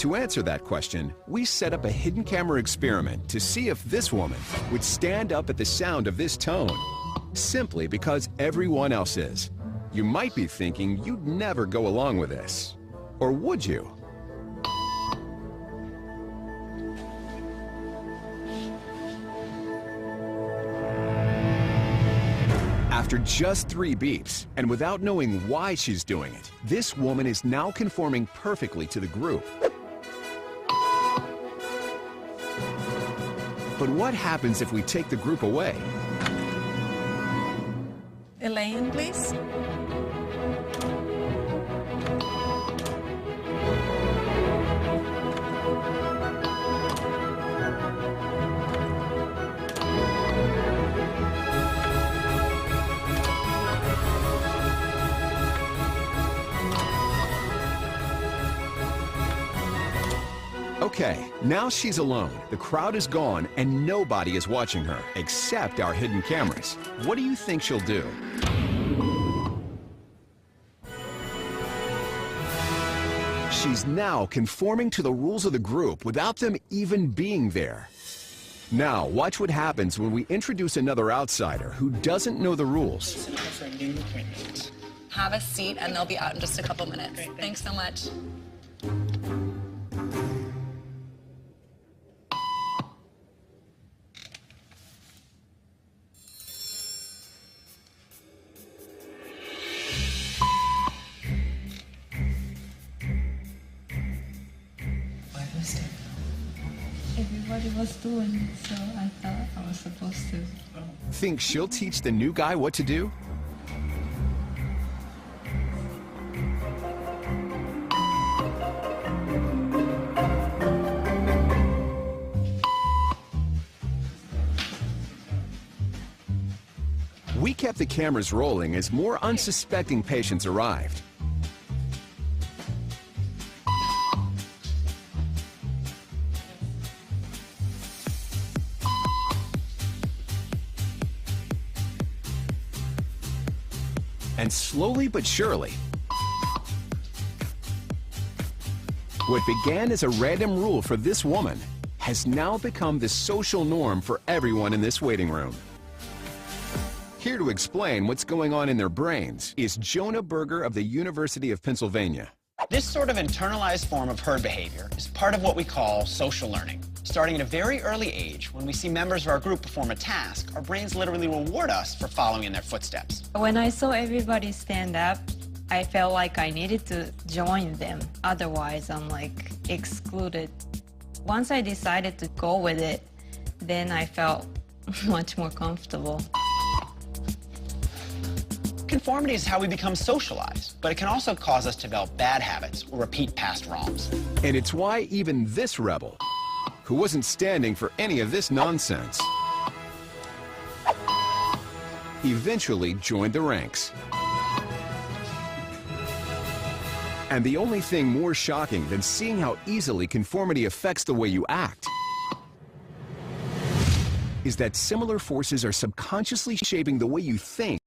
To answer that question, we set up a hidden camera experiment to see if this woman would stand up at the sound of this tone, simply because everyone else is. You might be thinking you'd never go along with this. Or would you? After just 3 beeps, and without knowing why she's doing it, this woman is now conforming perfectly to the group. But what happens if we take the group away? Elaine, please. Okay, now she's alone. The crowd is gone and nobody is watching her, except our hidden cameras. What do you think she'll do? She's now conforming to the rules of the group without them even being there. Now, watch what happens when we introduce another outsider who doesn't know the rules. Have a seat and they'll be out in just a couple minutes. Great, thanks so much. Everybody was doing it, so I thought I was supposed to. Think she'll teach the new guy what to do? We kept the cameras rolling as more unsuspecting patients arrived. And slowly but surely, what began as a random rule for this woman has now become the social norm for everyone in this waiting room. Here to explain what's going on in their brains is Jonah Berger of the University of Pennsylvania. This sort of internalized form of herd behavior is part of what we call social learning. Starting at a very early age, when we see members of our group perform a task, our brains literally reward us for following in their footsteps. When I saw everybody stand up, I felt like I needed to join them. Otherwise, I'm like excluded. Once I decided to go with it, then I felt much more comfortable. Conformity is how we become socialized, but it can also cause us to develop bad habits or repeat past wrongs. And it's why even this rebel, who wasn't standing for any of this nonsense, eventually joined the ranks. And the only thing more shocking than seeing how easily conformity affects the way you act is that similar forces are subconsciously shaping the way you think